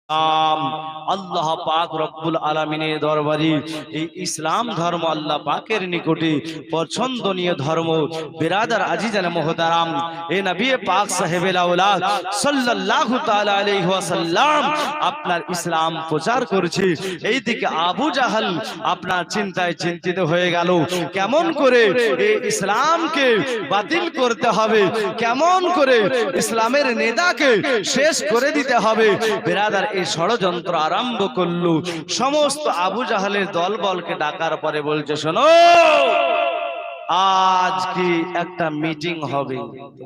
আল্লাহ পাক রব্বুল আলামিনের দরবারে এই ইসলাম ধর্ম আল্লাহ পাকের নিকটে পছন্দনীয় ধর্ম। বিরাদার আজিজান মুহতারাম, এ নবী পাক সাহেবেল আওলাদ সাল্লাল্লাহু তাআলা আলাইহি ওয়াসাল্লাম আপনার ইসলাম প্রচার করেছে। এইদিকে আবু জাহল আপনার চিন্তায় চিন্তিত হয়ে গেল, কেমন করে এই ইসলামকে বাতিল করতে হবে, কেমন করে ইসলামের নেতাকে শেষ করে দিতে হবে। বিরাদার এই ষড়যন্ত্র আরম্ভ করলো। সমস্ত আবু জাহালের দলবলকে ডাকার পরে বলছে, শোনো, আজ কি একটা মিটিং হবে।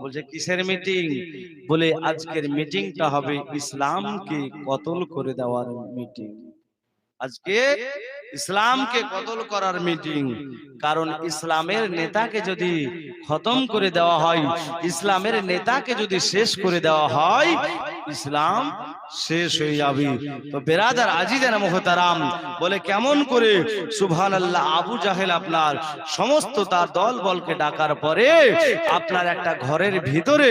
বলছে কিসের মিটিং? বলে আজকের মিটিংটা হবে ইসলামকে কতল করে দেওয়ার মিটিং। আজকে ইসলামকে কতল করার মিটিং। কারণ ইসলামের নেতাকে যদি খতম করে দেওয়া হয়, ইসলামের নেতাকে যদি শেষ করে দেওয়া হয়, ইসলাম শেষ হয়ে যাবে। তো বেরাদার আজিজান মুহতারাম, বলে কেমন করে? সুবহানাল্লাহ। আবু জাহেল আপনার সমস্ত তার দল বলকে ডাকার পরে আপনার একটা ঘরের ভিতরে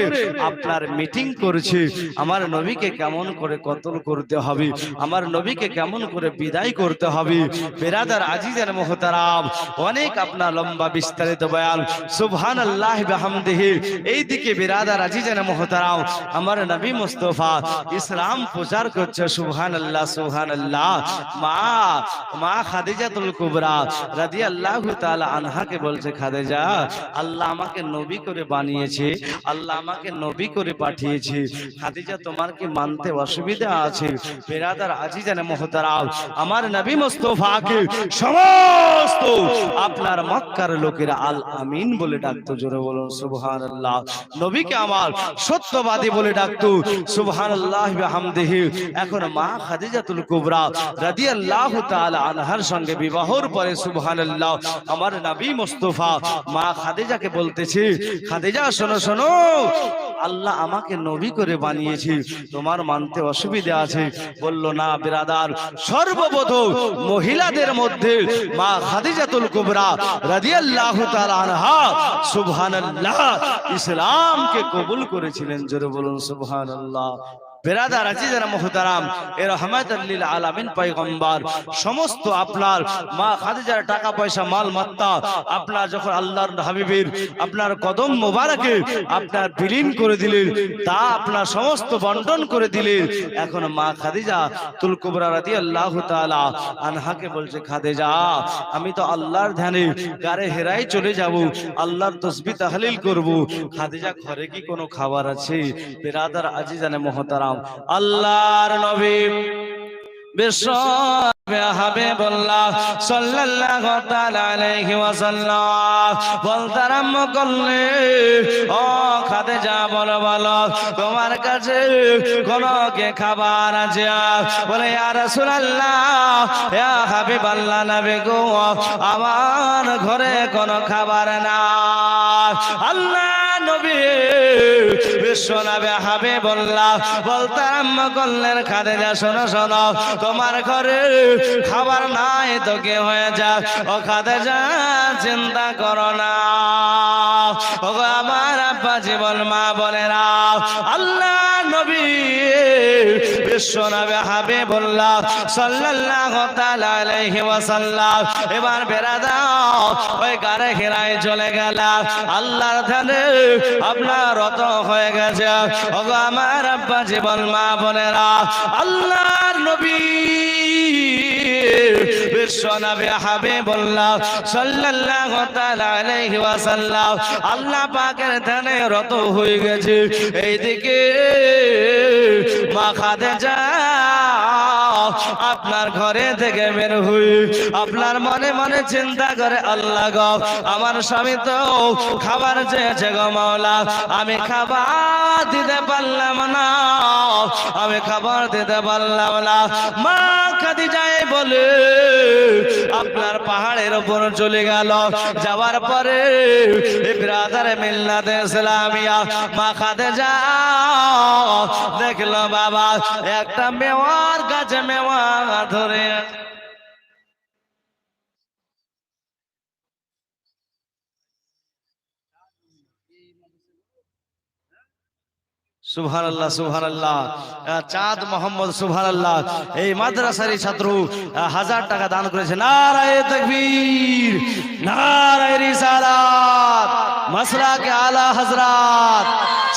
আপনার মিটিং করেছে। আমার নবীকে কেমন করে কতল করতে হবে, আমার নবীকে কেমন করে বিদায় করতে হবে। বেরাদার আজিজান মুহতারাম, অনেক আপনার লম্বা বিস্তারিত বয়ান, সুবহানাল্লাহ বিহামদিহি। এইদিকে বেরাদার আজিজান মুহতারাম, আমার নবী মুস্তাফা ইসলাম প্রচার করছে। সুবহানাল্লাহ সুবহানাল্লাহ। মা খাদিজাতুল কুবরা রাদিয়াল্লাহু তাআলা আনহাকে বলছে, খাদিজা, আল্লাহ আমাকে নবী করে বানিয়েছে, আল্লাহ আমাকে নবী করে পাঠিয়েছে। খাদিজা, তোমার কি মানতে অসুবিধা আছে? বেরাদার আজিজান মুহতারাম, আমার নবী মুস্তাফাকে সমস্ত আপনার মক্কার লোকেরা আল আমিন বলে ডাকতো। জোরে বলুন সুবহানাল্লাহ। নবীকে আমার সত্যবাদী বলে ডাকতো। সুবহানাল্লাহ বিহামদিহি। এখন মা খাদিজাতুল কুবরা রাদিয়াল্লাহু তাআলা আনহার সঙ্গে বিবাহর পরে সুবহানাল্লাহ আমার নবী মুস্তাফা মা খাদিজাকে বলতেছে, খাদিজা শোনো শোনো, আল্লাহ আমাকে নবী করে বানিয়েছে, তোমার মানতে অসুবিধা আছে? বলল, না বিরাদার, সর্বপ্রথম মহিলাদের মধ্যে মা খাদিজাতুল কুবরা রাদিয়াল্লাহু তাআলা আনহা সুবহানাল্লাহ ইসলামকে কবুল করেছিলেন। জোরে বলুন সুবহানাল্লাহ। বেরাদার আজিজান মুহতারাম, এ রাহমাতুল লিল আলামিন পয়গম্বর সমস্ত আপনার মা খাদিজার টাকা পয়সা মাল মাত্তা আপনার যখন আল্লাহর হাবিবের আপনার কদম মোবারকে আপনার বিলীন করে দিলেন, তা আপনার সমস্ত বন্টন করে দিলেন। এখন মা খাদিজা তুল কুবরা রাদিয়াল্লাহু তাআলা আনহাকে বলছে, খাদিজা, আমি তো আল্লাহর ধ্যানে গারে হেরাই চলে যাব, আল্লাহর তাসবিহ তাহলিল করব। খাদিজা, ঘরে কি কোনো খাবার আছে? বেরাদার আজিজান মুহতারাম, আল্লাহর নবী বিশ্ব হাবিবুল্লাহ সাল্লাল্লাহু তাআলা আলাইহি ওয়াসাল্লাম বলতে আরম্ভ করলে, ও খাদিজা, বলো বলো, তোমার কাছে কোন কে খাবার আছে? বলে, ইয়া রাসূলুল্লাহ, ইয়া হাবিবাল্লাহ, নবী গো, আমার ঘরে কোনো খাবার নাই। আল্লাহ নবী বিশ্ব নবী হাবিবুল্লাহ বলতে আরম্ভ করলেন, খাদিজা শোনো শোনো, তোমার ঘরে খাবার নাই তো কি হয়ে যায়? ও খাদিজা, চিন্তা করো না। ও আমার আব্বা জীবন মা বোনেরা, আল্লাহ নবী বিশ্ব নবী হাবিবুল্লাহ সাল্লাল্লাহু তাআলা আলাইহি ওয়াসাল্লাম এবার বেরা দাও, ওই গারে হেরায় চলে গেল। আল্লাহর ধ্যানে আপনার রত হয়ে গেছে। ও আমার আব্বা জীবন মা বোনেরা, আল্লাহর নবী বিশ্ব নবী হাবিবুল্লাহ সাল্লাল্লাহু তাআলা আলাইহি ওয়াসাল্লাম আল্লাহ পাকের ধ্যানে রত হয়ে গেছে। এইদিকে মা খাদিজা আপনার ঘরে থেকে বের হই আপনার মনে মনে চিন্তা করে, আল্লাহ গো, আমার স্বামী তো খাবার চেয়েছে গো মাওলা, আমি খাবার দিতে পারলাম না, আমি খাবার দিতে পারলাম না। মা খাদিজা বলে আপনার পাহাড়ের উপর চলে গেল। যাওয়ার পরে ব্রাদার মিল্লাতে ইসলামিয়া মা খাদিজা দেখলো, বাবা একটা মেওয়ার গাছে মেওয়া ধরে সুবহানাল্লাহ সুবহানাল্লাহ। চাঁদ মোহাম্মদ সুবহানাল্লাহ এই মাদ্রাসারই ছাত্র 1000 টাকা দান করেছে। নারায়ে তাকবীর, নারায়ে রিসালাত, মাসলাকে আলা হযরত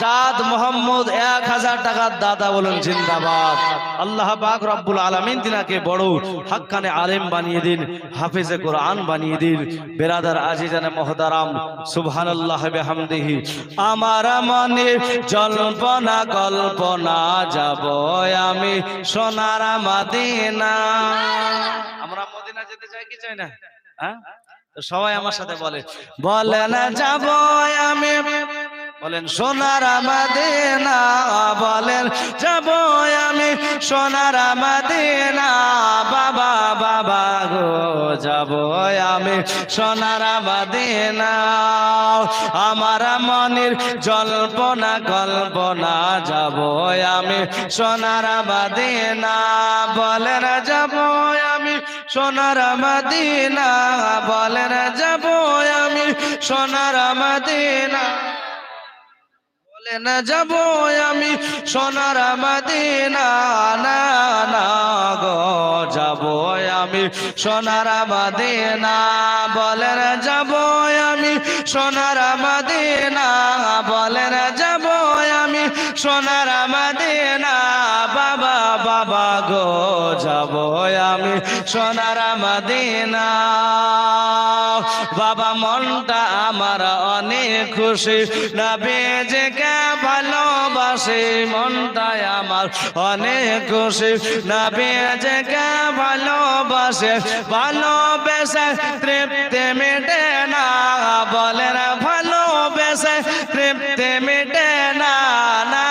চাঁদ মোহাম্মদ 1000 টাকার দাতা বলুন জিন্দাবাদ। আল্লাহ পাক রব্বুল আলামিন তিনাকে বড় হাক্কানে আলেম বানিয়ে দিন, হাফেজে কোরআন বানিয়ে দিন। বেরাদার আজিজানে মুহতারাম, সুবহানাল্লাহ বিহামদিহি। আমার মনে জল্পনা কল্পনা যাব আমি সোনার মদিনা। আমরা মদিনা যেতে চাই কি চাই না? হ্যাঁ, তো সবাই আমার সাথে বলে, বলেন যাব আমি, বলেন সোনার মদিনা, বলেন যাব আমি সোনার মদিনা। বাবা বাবা গো যাব আমি সোনার মদিনা। আমার মনের জল্পনা কল্পনা যাব আমি সোনার মদিনা। বলেন যাব আমি সোনার মদিনা, বলেন যাব আমি সোনার মদিনা। বলেন যাব আমি সোনার মদিনা। না না গো যাব আমি সোনার মদিনা। বলেন যাব আমি সোনার মদিনা, বলেন যাব আমি সোনার মদিনা। বাবা বাবা গো যাব আমি সোনার মদিনা। বাবা মনটা আমার অনেক খুশি, নবী যে কে ভালোবাসে। মনটাই আমার অনেক খুশি, নবী যে কে ভালোবাসে। ভালোবেসে তৃপ্তি মেটে না, বলেন ভালোবেসে তৃপ্তি মেটে না। না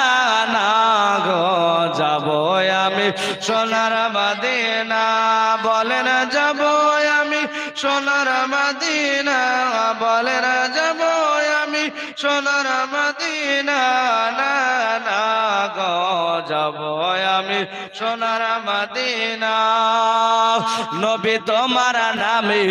না গো যাব আমি সোনার মদিনা। বলেন যাব আমি সোনার মদিনা, বলেন যাব আমি সোনার মদিনা। না না গো যাব আমি সোনার মদিনা। নবী তোমার নামে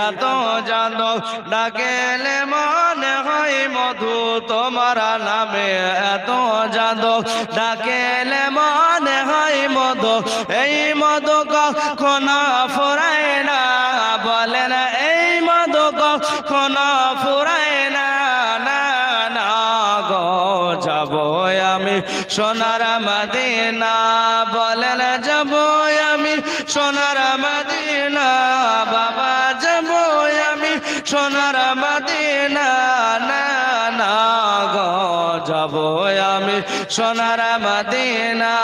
এত জানো, ডাকেলে মনে হয় মধু। তোমার নামে এত জানো, ডাকেলে মনে হয় মধু। এই মধু কখনো ফুরায় না, বলেন এই মধু কখনো ফুরায় না। না না গো যাব আমি সোনার মদিনা। বলেন যাব আমি সোনার মদিনা। বাবা যাব আমি সোনার মদিনা। না না গো যাব আমি সোনার মদিনা।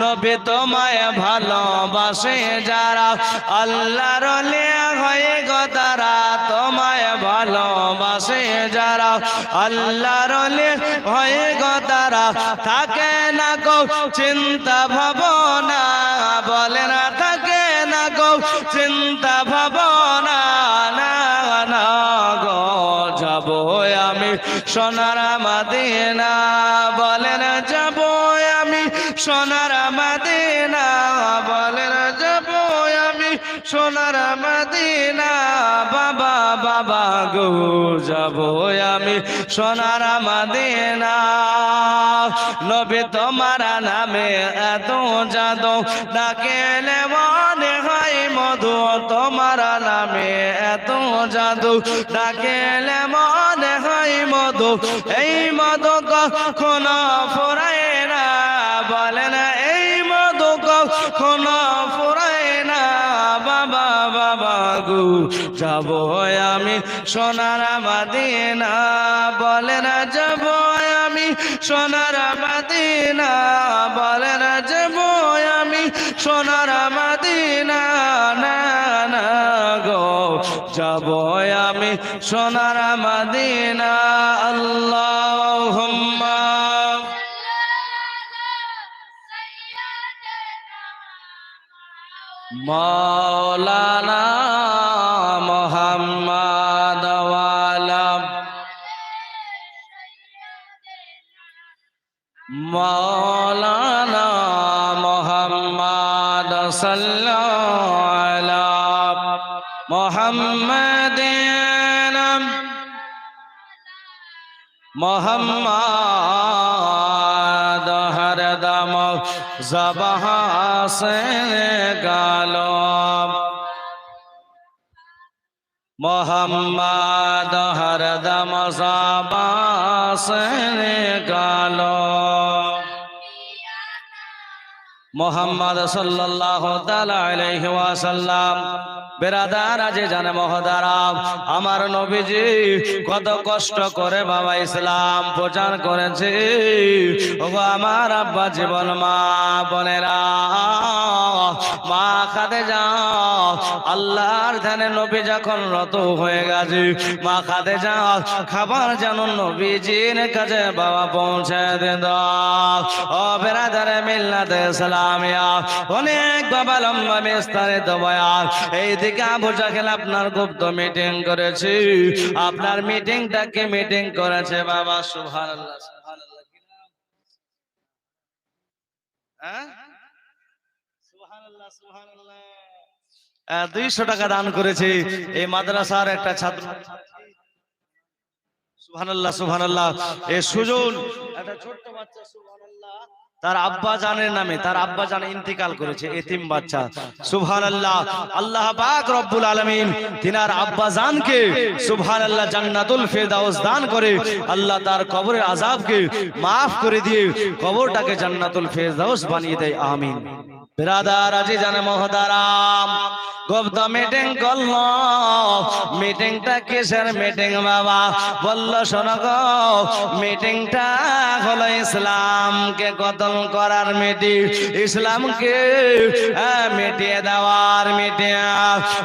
নবী তোমায় ভালোবাসে যারা, আল্লাহর ওলি হয়ে গো তারা। তোমায় ভালোবাসে যারা, আল্লাহর ওলি হয়ে গো তারা। থাকে না গো চিন্তা ভাবনা, বলে না থাকে না গো চিন্তা ভাবনা। না না গো যাব আমি সোনার মদিনা। বলেন যাব আমি সোনার মদিনা, বলেন যাব আমি সোনার মদিনা। বাবা বাবা গো যাব আমি সোনার মদিনা। নবী তোমার নামে এত জাদু, ডাকেলে মনে হয় মধু। তোমার নামে এত জাদু, ডাকেলে মনে হয় মধু। এই মধু কখনো ফুরায় না, বলেন এই মধু কখনো ফুরায় না। বাবা বাবা গো যাব আমি সোনার মদিনা। বলেন যাব আমি সোনার মদিনা, বলেন যাব আমি সোনার মদিনা। না না গো যাব আমি সোনার মদিনা। আল্লাহুম্মা মাওলানা মুহাম্মদ ওয়ালা মাওলানা মুহাম্মদ সাল্লাল্লাহু আলা মুহাম্মাদিন মুহাম্মদ ज़बां से निकालो मोहम्मद हरदम ज़बां से निकालो मोहम्मद सल्लल्लाहु ताला अलैहि वसल्लम। बेरादार আজি জানে মহতারাম, আমার নবীজি কত কষ্ট করে বাবা ইসলাম প্রচার করেছে। ওগো আমার আব্বা জীবন মা বোনেরা, মা খাদিজা আল্লাহর ধ্যানে নবী যখন রত হয়ে গেছে, মা খাদিজা খাবার যেন নবীজির কাছে বাবা পৌঁছে দেন। ও বেরাদারে মিল্লাতে ইসলামিয়া, অনেক বাবা লম্বা বিস্তারিত বয়ান। এইদিকে আবু জাহেল আপনার গুপ্ত মিটিং করেছে, আপনার মিটিংটাকে মিটিং করেছে বাবা। সুবহানাল্লাহ সুবহানাল্লাহ, হ্যাঁ সুবহানাল্লাহ সুবহানাল্লাহ। 200 টাকা দান করেছে এই মাদ্রাসার একটা ছাত্র। সুবহানাল্লাহ সুবহানাল্লাহ। এই সুজন একটা ছোট্ট বাচ্চা, সুবহানাল্লাহ, তার আব্বা জানের নামে, তার আব্বা জান ইন্তিকাল করেছে, এতিম বাচ্চা। সুবহানাল্লাহ। আল্লাহ পাক রব্বুল আলামিন তিনার আব্বা জানকে সুবহানাল্লাহ জান্নাতুল ফিরদাউস দান করে আল্লাহ তার কবরের আযাবকে maaf করে দিয়ে কবরটাকে জান্নাতুল ফিরদাউস বানিয়ে দেয়, আমিন। বিরাদার আজি জানে মহতারাম, গুপ্ত মিটিং করলো। মিটিংটা কিসের মিটিং বাবা? বলল শোনো গো, মিটিংটা হলো ইসলামকে কতল করার মিটিং, ইসলামকে মিটিয়ে দেওয়ার মিটিং।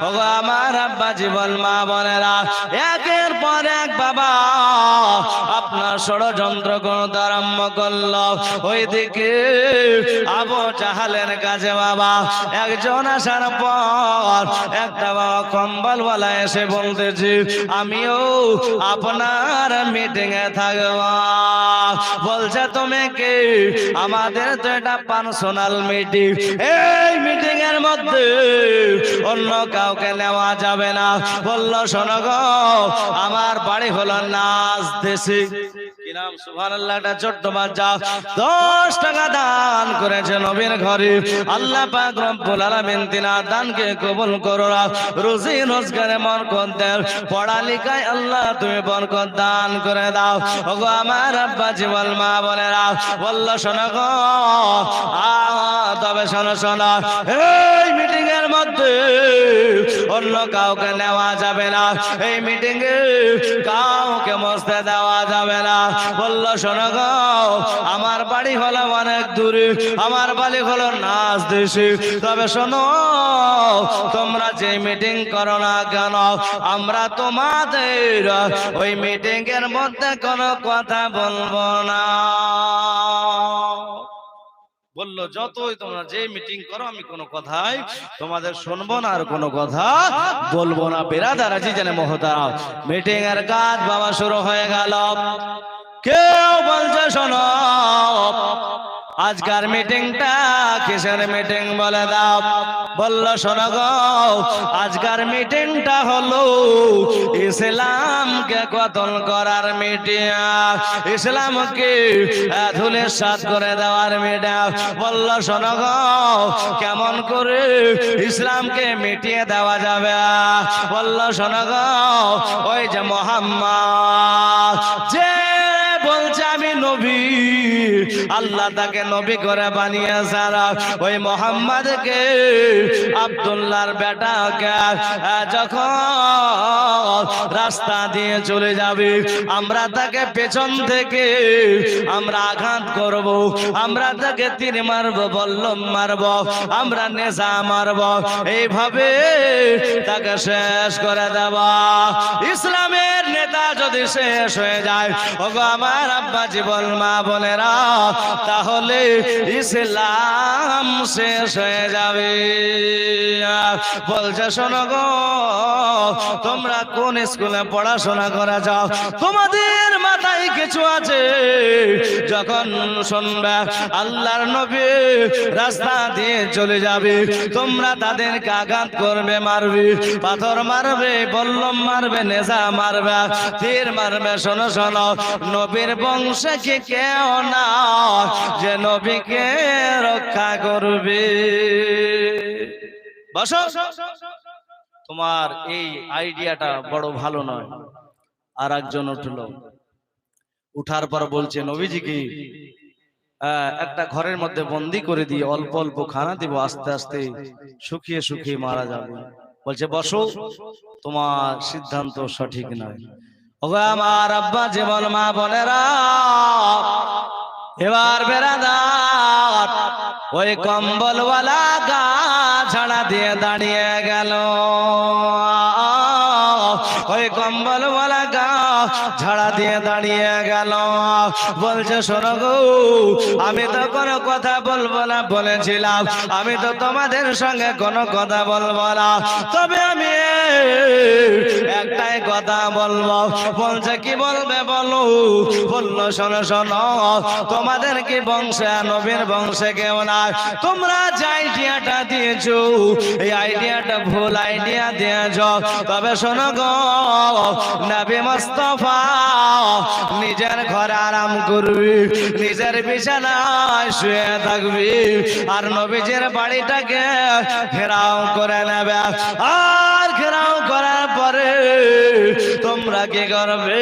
ওগো আমার আব্বা জীবন মা বোনেরা, একের পর এক বাবা আপনার ষড়যন্ত্র করতে আরম্ভ করলো। ওইদিকে আবু জাহালের কাছে বাবা একজন আসার পর একটা বাবা কম্বলওয়ালা এসে বলতেছি আমিও আপনার মিটিং এ থাকব। বলছে তুমি কি? আমাদের তো এটা পার্সোনাল মিটিং, এই মিটিং এর মধ্যে অন্য কাউকে নেওয়া যাবে না। বললো শোনো গো, আমার বাড়ি হলো নাচ দেশি। কি নাম? সুবহানাল্লাহ। একটা ছোট্ট বাচ্চা 10 টাকা দান করেছে নবীর ঘরে। আল্লাহ পাক রব্বুল আলামিন তিনার দানকে কবুল করো, রুজি রোজগারে বরকত দেন, পড়ালেখায় আল্লাহ তুমি বরকত দান করে দাও। ওগো আমার আব্বা জীবন মা বোনেরা, বলল শোনো গো, তবে শোনো শোনো, এই মিটিং এর মধ্যে অন্য কাউকে নেওয়া যাবে না, এই মিটিং এ কাউকে বসতে দেওয়া যাবে না। বলল শোনো গো, আমার বাড়ি হলো অনেক দূরে, আমার বাড়ি হলো নাচ দেশে, তবে শোনো তোমরা যে মিটিং করো না কেন, আমরা তোমাদের ওই মিটিং এর মধ্যে কোনো কথা বলবো না। বললো যতই তোমরা যে মিটিং করো আমি কোনো কথাই তোমাদের শুনবো না, আর কোনো কথা বলবো না। বেরাদার আজি জানে মহতারাম, মিটিং এর কাজ বাবা শুরু হয়ে গেল। কেউ বলছে শোনো আজকার মিটিংটা কিসের মিটিং বলে দাও। বলল শোনো গো, আজকার মিটিংটা হলো ইসলামকে কতল করার মিটিং, ইসলামকে ধুলে সাত করে দেওয়ার মিটিং। বলল শোনো গো, কেমন করে ইসলামকে মিটিয়ে দেওয়া যাবে? বলল শোনো গো, ওই যে মুহাম্মদ যে বলছে আমি নবী, আল্লাহ তাকে নবী করে বানিয়েছে, ওই মুহাম্মদকে আব্দুল্লাহর বেটাকে যখন রাস্তা দিয়ে চলে যাবে, আমরা তাকে পেছন থেকে আমরা আঘাত করব, আমরা তাকে তীর মারব, বল্লম মারব, আমরা নেশা মারব, এইভাবে তাকে শেষ করে দেব। ইসলামের নেতা যদি শেষ হয়ে যায়, ওগো আমার আব্বা জীবন মা বোনেরা, তাহলে ইসলাম শেষ হয়ে যাবে। বলছে শোনো গো, তোমরা কোন স্কুলে পড়াশোনা করে যাও, তোমাদের মাথায় কিছু আছে? যখন শুনবে আল্লাহর নবী রাস্তা দিয়ে চলে যাবে, তোমরা তাদেরকে আঘাত করবে, মারবে, পাথর মারবে, বল্লম মারবে, নেজা মারবে, তীর মারবে। শোনো শোনো, নবীর বংশে কি কেউ না যে নবীকে রক্ষা করবে? বসো। তোমার এই আইডিয়াটা বড় ভালো নয়। আর একজন উঠলো, উঠার পর বলছে নবীজিকে একটা ঘরের মধ্যে বন্দি করে দিয়ে অল্প অল্প খানা দিব, আস্তে আস্তে শুকিয়ে শুকিয়ে মারা যাবে। বলছে বসো, তোমার সিদ্ধান্ত সঠিক নয়। ওগো আমার আব্বা জীবন মা বোনেরা, এবার বেরাদার ওই কম্বলওয়ালা গা ঝাড়া দিয়ে দাঁড়িয়ে গেল। ওই কম্বলওয়ালা গা ঝাড়া দিয়ে দাঁড়িয়ে গেল। বলছে শোনো গো, আমি তো কোনো কথা বলবো না বলেছিলাম, আমি তো তোমাদের সঙ্গে কোনো কথা বলবো না, তবে আমি একটাই কথা বলবো। বলছে কি বলবে বলো? বললো শোনো শোনো, তোমাদের কি বংশে নবীর বংশে কেউ নাই? তোমরা যে আইডিয়াটা দিয়েছো, এই আইডিয়াটা ভুল আইডিয়া দিয়েছ। তবে শোনো গো, নবী মুস্তাফা নিজের ঘরে আরাম করবি, নিজের বিছানায় শুয়ে থাকবি, আর নবীজির বাড়িটাকে ঘেরাও করে নেবে। আর ঘেরাও করার পরে তোমরা কি করবে?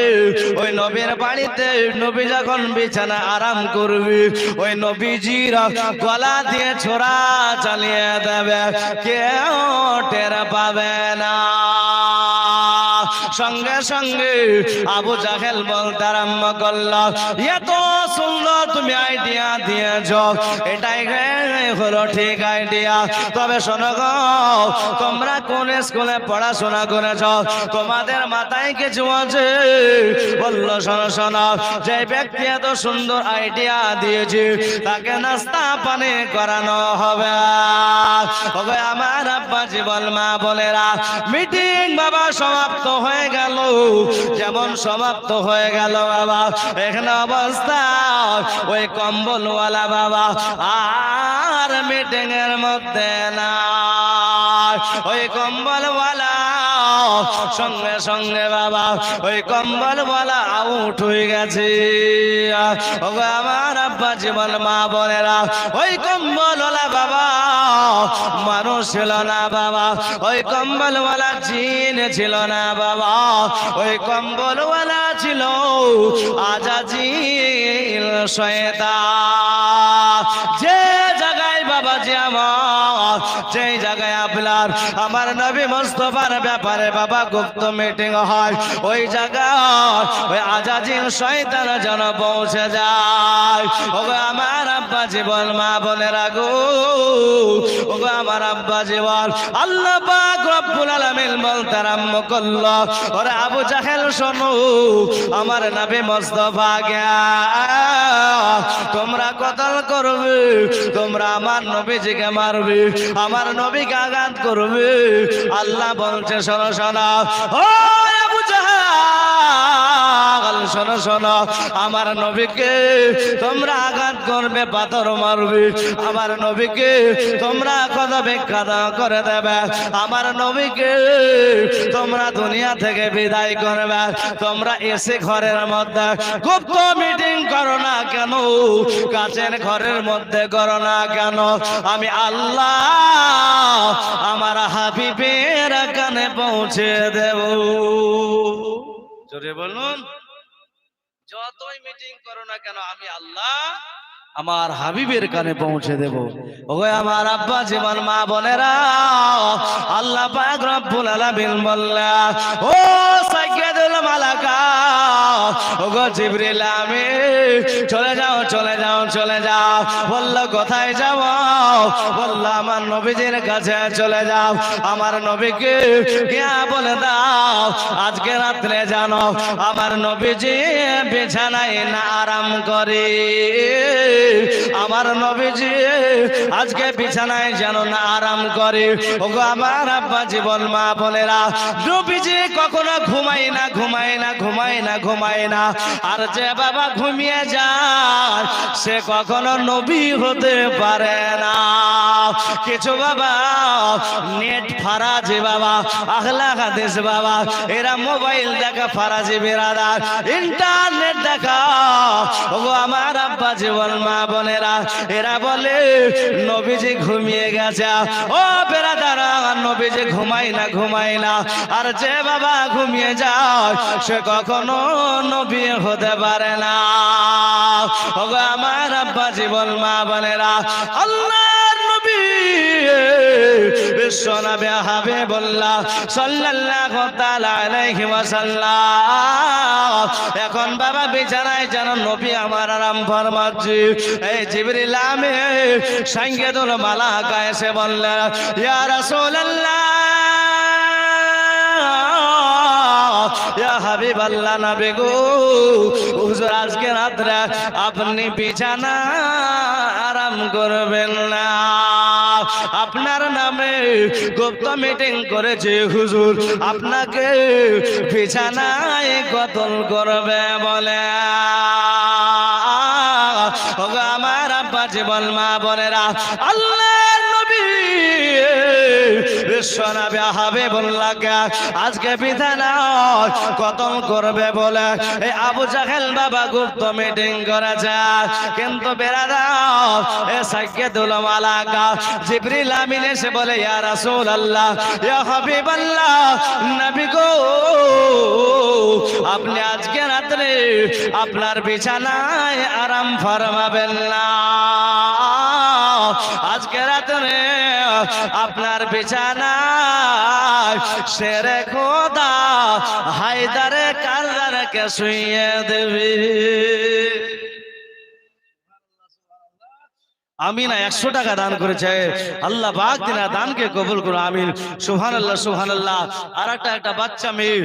ওই নবীর বাড়িতে নবী যখন বিছানা আরাম করবি, ওই নবীজির গলা দিয়ে ছোরা চালিয়ে দেবে, কেউ টের পাবে না। সঙ্গে সঙ্গে আবু জাহেল বলতে আরম্ভ করল, এত সুন্দর তুমি আইডিয়া দিয়েছ, এটাই হলো ঠিক আইডিয়া। তবে শোনো গো, তোমরা কোন স্কুলে পড়াশোনা করেছ? তোমাদের মাথায় কিছু আছে? বললো শোনো শোনো, যে ব্যক্তি এত সুন্দর আইডিয়া দিয়েছে তাকে নাস্তা পানি করানো হবে। আমার আব্বা জীবন মা বোনেরা, মিটিং বাবা সমাপ্ত হয়ে গেল। যেমন সমাপ্ত হয়ে গেল বাবা, এখানে অবস্থা ওই কম্বলওয়ালা বাবা আর মিটিং এর মধ্যে না। ওই কম্বলওয়ালা সঙ্গে সঙ্গে বাবা ওই কম্বলওয়ালা আউট হয়ে গেছে। আমার আব্বা জীবন মা বোনেরা, ওই কম্বলওয়ালা বাবা মানুষ ছিল না বাবা, ওই কম্বলওয়ালা জিন ছিল না বাবা, ওই কম্বলওয়ালা ছিল আজাজিল শয়তান। যে জায়গায় বাবা যে আমার, যে জায়গায় আপনার আমার নবী মুস্তাফার ব্যাপারে বাবা গুপ্ত মিটিং হয়, ওই জায়গায় ওই আজাজিল শয়তান যেন পৌঁছে যায়। ওগো আমার আব্বা জীবন মা বোনেরা গো, ওগো আমার আব্বা জীবন, আল্লাহ পাক রব্বুল আলামিন বলতে আরম্ভ করলো, ওরে আবু জাহেল শোনো, আমার নবী মুস্তাফাকে তোমরা কতল করবে, তোমরা আমার নবীজিকে মারবে, আমার নবীকে আঘাত করবে। আল্লাহ বলছে শোনো শোনো, ও আবু জাহেল শোনো শোনো, আমার নবীকে তোমরা আঘাত করবে, পাথর মারবে, আমার নবীকে তোমরা কত বিখ্যাত করে দেবে, আমার নবীকে তোমরা দুনিয়া থেকে বিদায় করবে। তোমরা এসে ঘরের মধ্যে গুপ্ত মিটিং করো না কেন? কাচের ঘরের মধ্যে করো না কেন? আমি আল্লাহ আমার হাবিবের কানে পৌঁছে দেব। জোরে বলুন, যতই মিটিং করো না কেন আমি আল্লাহ আমার হাবিবের কানে পৌঁছে দেব। ওগো আমার আব্বা জীবন মা বোনেরা, আল্লাহ পাক রব্বুল আলামিন বললেন, ও সাইয়্যিদুল মালাকা, ওগো জিবরিল আমিন, চলে যাও চলে যাও চলে যাও। বললো কোথায় যাব? বললো আমার নবীজির কাছে চলে যাও, আমার নবীকে গিয়া বলে দাও আজকে রাত্রে জানো আমার নবীজি বিছানায় না আরাম করে। আমার নবীজি আজকে বিছানায় যেন না আরাম করে। ওগো আমার আব্বা জীবন মা বোনেরা, নবীজি কখনো ঘুমায় না, ঘুমায় না, ঘুমায় না, ঘুমায় না। আর যে বাবা ঘুমিয়ে যায় সে কখনো নবী হতে পারে না। কিছু বাবা নেট ফারাজি বাবা, আখলা হাদিস বাবা, এরা মোবাইল দেখা ফারাজি বেরাদার, ইন্টারনেট দেখা। ওগো আমার আব্বা জীবন মা বোনেরা, এরা বলে নবীজি ঘুমিয়ে গেছে। ও বেরাদারা, নবীজি ঘুমায় না, ঘুমায় না। আর যে বাবা ঘুমিয়ে যায় সে কখনো নবী হতে পারে না। ওগো আমার আব্বা জীবন মা বোনেরা, আল্লাহর নবী বিশ্বনবী হাবিবুল্লাহ সাল্লাল্লাহু তাআলা আলাইহি ওয়াসাল্লাম এখন বাবা বিছানায় যেন নবী আমার আরাম ফরমাচ্ছে। এই জিবরিল আমিন সাইয়্যিদুল মালায়েকা এসে বললেন, ইয়া রাসূলুল্লাহ, ইয়া হাবিবাল্লাহ, নবী গো, হুজুর আজকে রাতে আপনি বিছানা আরাম করবেন না, আপনার নামে গুপ্ত মিটিং করেছে হুজুর, আপনাকে বিছানায় কতল করবে বলে। ওগো আমার আব্বা জীবন মা বোনেরা, আল্লাহর নবী বিশ্বনবী হাবিবুল্লাহকে আজকে বিছানায় কতল করবে বলে এই আবু জাহেল বাবা গুপ্ত মিটিং করেছে। কিন্তু বেরাদার, এ সাইয়্যিদুল মালায়েকা জিবরিল আমিন এসে বলে, ইয়া রাসূলুল্লাহ, ইয়া হাবিবাল্লাহ, নবী গো, আপনি আজকে রাতে আপনার বিছানায় আরাম ফরমাবেন না। আজকে রাতে আপনার বিছানায় শেরে খোদা হায়দারে কারদারকে শুইয়ে দেবে। আমিনা 100 টাকা দান করেছে, আল্লাহ পাক তিনা দানকে কবুল করুন, আমিন। সুবহানাল্লাহ, সুবহানাল্লাহ। আর একটা বাচ্চা মেয়ে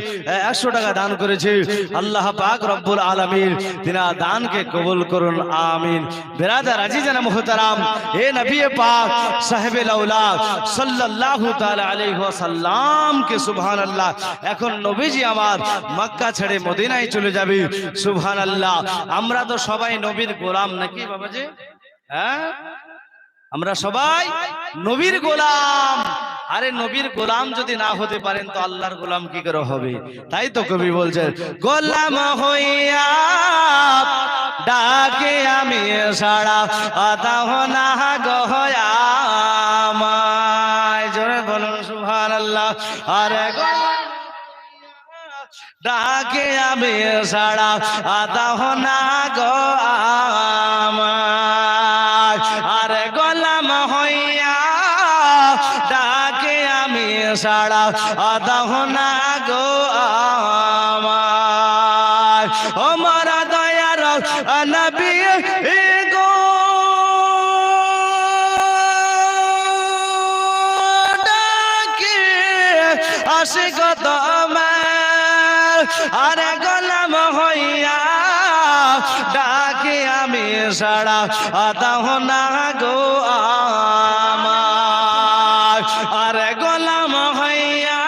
100 টাকা দান করেছে, আল্লাহ পাক রব্বুল আলামিন তিনা দানকে কবুল করুন, আমিন। বিরাদার আজিজানা মুহতারাম, হে নবী পাক সাহেবে লাউলাদ সাল্লাল্লাহু তাআলা আলাইহি ওয়াসাল্লাম কে সুবহানাল্লাহ, এখন নবীজি আমার মক্কা ছেড়ে মদিনায় চলে যাবে। সুবহানাল্লাহ। আমরা তো সবাই নবীর গোলাম নাকি বাবাজি? হ্যাঁ, আমরা সবাই নবীর গোলাম। আরে নবীর গোলাম যদি না হতে পারেন তো আল্লাহর গোলাম কি করে হবে? তাই তো কবি বলছেন, গোলাম হইয়া ডাকে আমি সাড়া আতাহ না গহয়া আমায়। জোরে বলুন সুবহানাল্লাহ। আরে ডাকে আমি সাড়া আতাহ না গো আমায়। আরে গোলাম হইয়া ডাকে আমি সাড়া আতাহ না গো আমায়। ও মারা দয়ার নবী গো, ডাকে আসে কত আরে গোলাম হইয়া ডাকে আমি সাড়া আতাহ না গো আমায়। আরে গোলাম হইয়া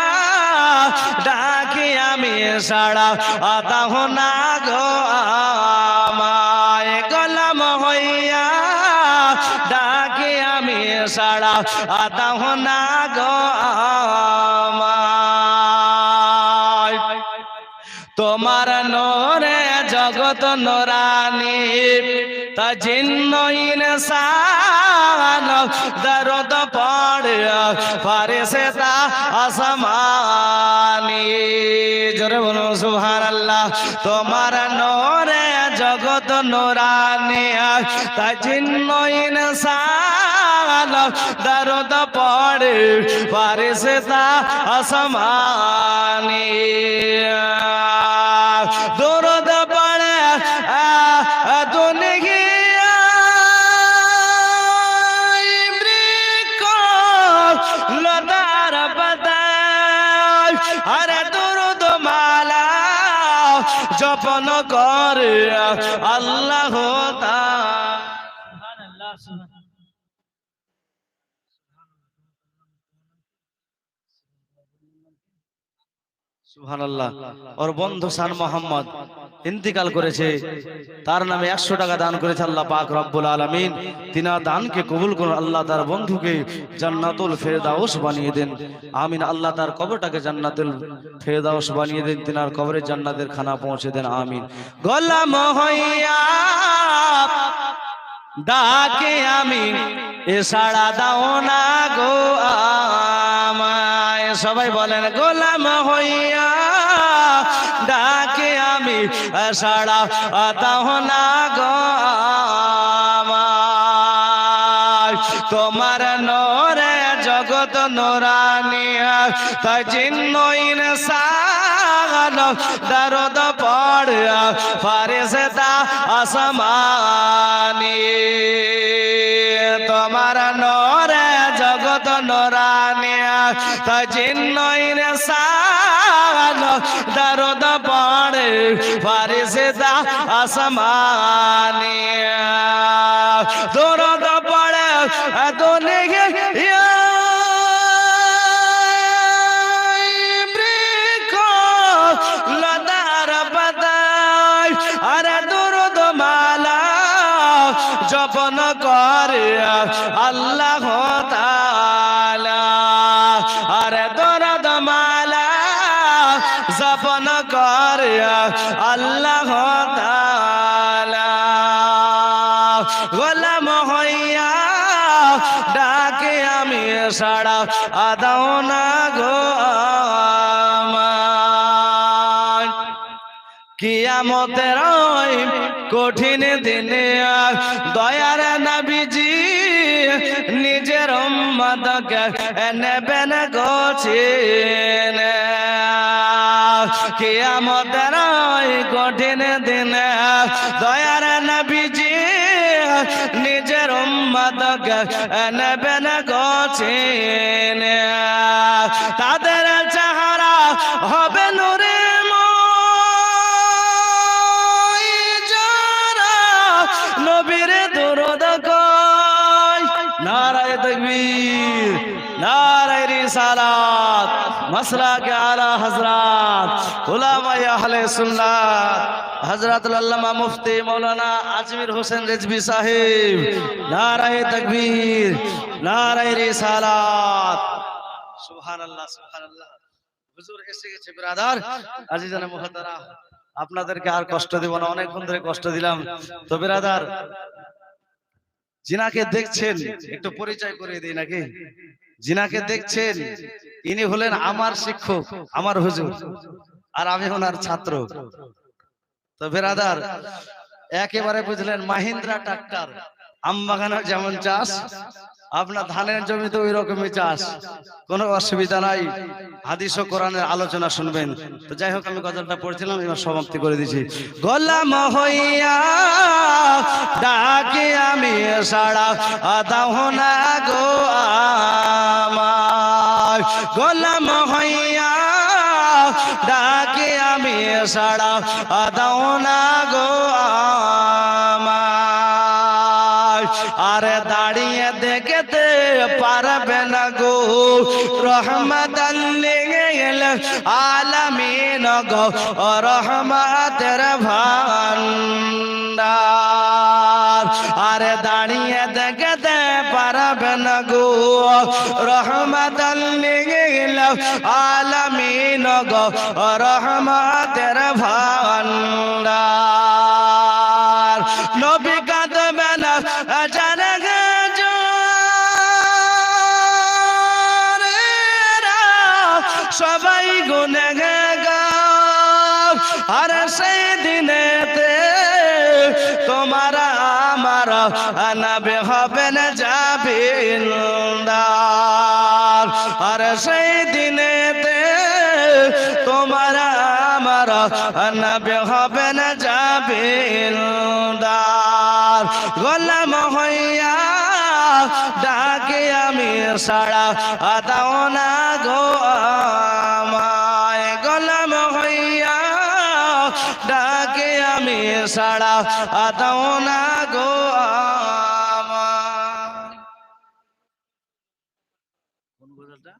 ডাকে আমি সাড়া আতাহ না গো আমায়। গোলাম হইয়া ডাকে আমি সাড়া আতাহ না গো আমায়। তোমার নোরে জগত নোরানি তা জিন্ন ইনসান দরদ পড়ে ফারিস্তা আসমানি। জোরে বলো সুবহানাল্লাহ। তোমার নোরে জগত নোরানি তা জিন্ন ইনসান দরদ পড়ে ফারিস্তা আসমানি। দরদ পড়ে দুনিয়া বৃক্ষ লতার পাতায়। আরে দরদ মালা জপন করে আল্লাহ তাআলা। সুবহানাল্লাহ। ওর বন্ধু শান মোহাম্মদ ইন্তিকাল করেছে, তার নামে 100 টাকা দান করেছে আল্লাহ পাক রব্বুল আলামিন। তিনার দানকে কবুল করুন, আল্লাহ তার বন্ধুকে জান্নাতুল ফেরদাউস বানিয়ে দেন, আমিন। আল্লাহ তার কবরটাকে জান্নাতুল ফেরদাউস বানিয়ে দেন, তিনার কবরে জান্নাতের খানা পৌঁছে দেন, আমিন। গোলাম হইয়া ডাকে আমি, এ সাড়া দাও না গো আমায়। সবাই বলেন, গোলাম হইয়া ডাকে আমি, সাড়া দাও না গো আমায়। তোমার নূরে জগৎ নূরানিয়া, তাই জিন্ন ইনসান দরদ পড়া ফারিস্তা আসমানি। তোমার নূরে জগৎ নূরানিয়া, তাই জিন্ন ইনসান দরদ পড়ে ফারিস্তা আসমানি। দরদ পড়ে দুনিয়া জপন করে আল্লাহ তাআলা, আরে দরদ মালা জপন করে আল্লাহ তাআলা। গোলাম হইয়া ডাকে আমি, সাড়া দাও না গো আমায়। কিয়ামতের ওই কঠিন দিনে দয়ার নবীজি নিজের উম্মতকে নেবেন গোছেন। কিয়ামতের ওই কঠিন দিনে দয়ার নবীজি নিজের উম্মতকে নেবেন গোছেন। তাদের চেহারা হবে নূরে নবীর দরুদ কয়। নারায়ে তাকবীর, নারায়ে রিসালাত, মাসলাকে আলা হযরত উলামায়ে আহলে সুন্নাত হযরতুল আল্লামা মুফতি মাওলানা আজমির হোসেন রিজভী সাহেব। নারায়ে তাকবীর, নারায়ে রিসালাত। সুবহানাল্লাহ, সুবহানাল্লাহ। হুজুর এসে গেছে ব্রাদার, আজিজানে মুহতারাম। আপনাদেরকে আর কষ্ট দেব না, অনেকক্ষণ ধরে কষ্ট দিলাম। তো ব্রাদার, যিনাকে দেখছেন একটু পরিচয় করিয়ে দিই নাকি? যিনাকে দেখছেন ইনি হলেন আমার শিক্ষক, আমার হুজুর, আর আমি ওনার ছাত্র। তো ব্রাদার, একেবারে বুঝলেন, মাহিন্দ্রা ট্রাক্টর, আমবাগানে যেমন চাষ, আপনার ধানের জমিতে ওই রকমই চাষ, কোনো অসুবিধা নাই। হাদিস ও কোরআনের আলোচনা শুনবেন। তো যাই হোক, আমি গজলটা পড়ছিলাম, এবার সমাপ্তি করে দিছি। গোলাম হইয়া ডাকে আমি, সাড়া দাও না গো আমায়। গোলাম হইয়া ডাকে আমি, সাড়া দাও না গো আমায়। আরে দাঁড়িয়ে দেখতে পারবে না গো রহমাতাল লিল আলামিন গো, রহমাতের ভান্ডার। আরে দাঁড়িয়ে দেখতে পারবে না গো রহমাতাল লিল আলামিন গো, রহমাতের ভান্ডার। নবী কাঁদবে না জানে সবাই গুনেগার। আর সেই দিনেতে তোমার আমার নবী হবেন জাবিলদার। আর সেই দিনেতে তোমার আমার নবী হবেন জাবিলদার। গোলাম হইয়া ডাকে আমি, সাড়া দাও না গো আমায়। গোলাম হইয়া ডাকে আমি, সাড়া দাও না গো আমায়। কোন গজলটা?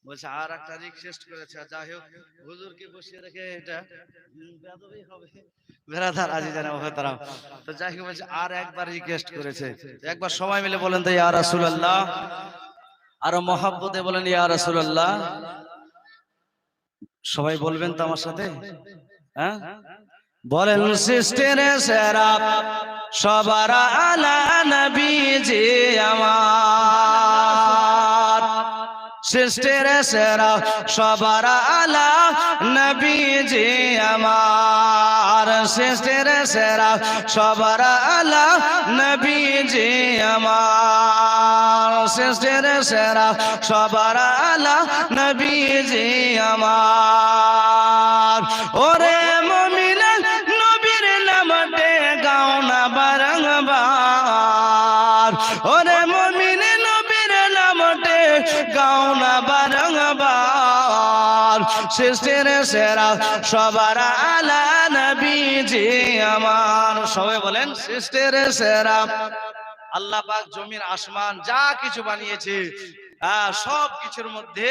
বলছে আর একটা রিকোয়েস্ট করেছে, যাই হোক হুজুরকে বসিয়ে রেখে এটা বেয়াদবি হবে বেরাদার আজিজানা মুহতারাম। তো যাই হোক বলছে আর একবার রিকোয়েস্ট করেছে, একবার সবাই মিলে বলেন তো ইয়া রাসূলুল্লাহ, আর মহব্বতে বলেন ইয়া রাসূলুল্লাহ। সবাই বলবেন তো আমার সাথে, হ্যাঁ বলেন সিস্টেরে সেরা সবার আলা নবীজি আমার, সিস্টেরে সেরা সবার আলা নবীজি আমার, সিস্টেরে সেরা সবার আলা নবীজি আমার, সিস্টেরে সেরা সবার আলা নবীজি আমার। ওরে মুমিনা নবীর নামে গাও না বারংবার, ওরে মুমিনা নবীর নামে গাও না বারংবার, সৃষ্টির সেরা সবার আলা নবীজি আমার। সবাই বলেন সৃষ্টির সেরা। আল্লাহ পাক জমিন আসমান যা কিছু বানিয়েছে সব কিছুর মধ্যে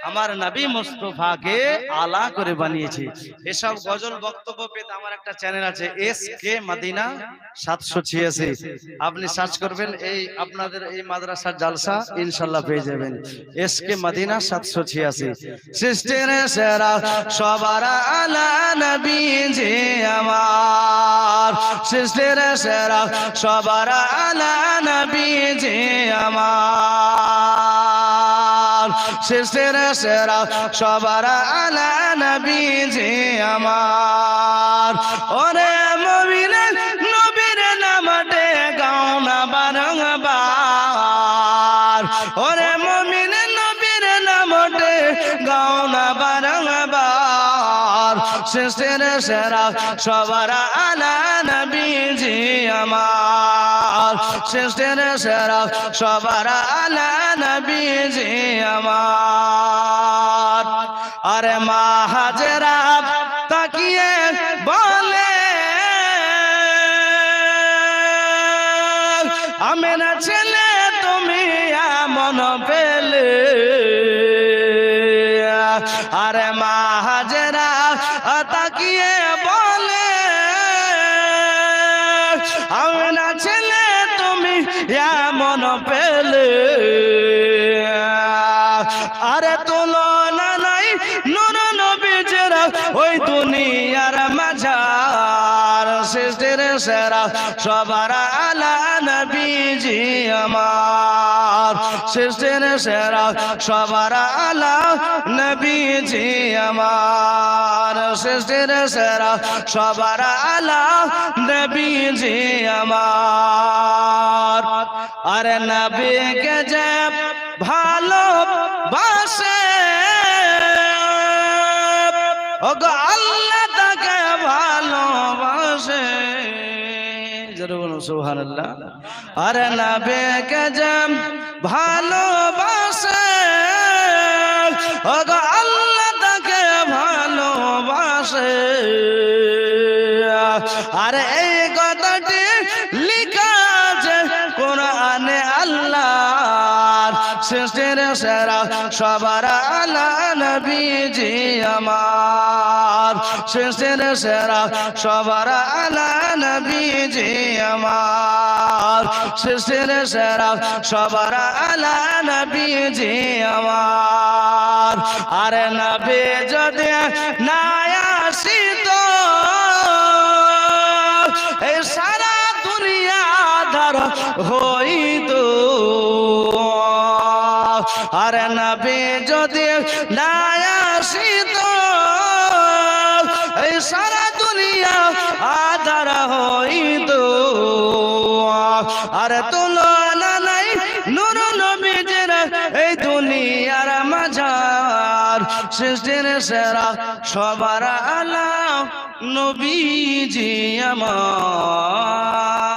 আমার নবী মুস্তাফাকে আলা করে বানিয়েছে। এসব গজল বক্তব্য পেতে আমার একটা চ্যানেল আছে SK মদিনা 786, আপনি সার্চ করবেন, এই আপনাদের এই মাদ্রাসার জালসা ইনশাআল্লাহ পেয়ে যাবেন SK মদিনা 786। সৃষ্টির সেরা সবার আলা নবীজি আমার, সৃষ্টির সেরা সবার আলা নবীজি আমার, সৃষ্টির সেরা সবার আলা নবীজি আমার। ওরে মুমিনা নবীর নামে গাও না বারংবার, ওরে মুমিনা নবীর নামে গাও না বারংবার, সৃষ্টির সেরা সবার আলা নবীজি আমার, সৃষ্টির সেরা সবার আলা নবীজি আমার। আরে মা হাজেরা তাকিয়ে বলে আমেনা ছেলে তুমি এমন পেলে, আরে মা হাজেরা তাকিয়ে বলে আমেনা ছেলে তুমি এমন পেলে, আরে তুলনা নাই নূর নবীজির ওই দুনিয়ার মাঝার, সৃষ্টির সেরা সবার আলা নবীজি আমার, সৃষ্টির সেরা সবার আলা নবীজি আমার, সৃষ্টির সেরা সবার আলা নবীজি আমার। আরে নবীকে যে ভালোবাসে ওগো আল্লাহ তাকে ভালোবাসে, জোরে বলুন সুবহানাল্লাহ। আরে নবীকে যে ভালোবাসে ওগো আল্লাহ তাকে ভালোবাসে, আরে এই কথাটি লিখা আছে কোরআনে আল্লাহর, সৃষ্টির সেরা সবার আলা নবীজি আমার, সৃষ্টির সেরা সবার আলা নবীজি আমার, সৃষ্টির সেরা সবার আলা নবীজি আমার। আরে নবী যদি না আসিত এই সারা দুনিয়া আধার হইত, আরে নবী যদি না আসিত এই সারা দুনিয়া আধার হইত, আরে তুলনা নাই নূর নবীজির এই দুনিয়ার মাঝার, সৃষ্টির সেরা সবার আলা নবীজি আমার।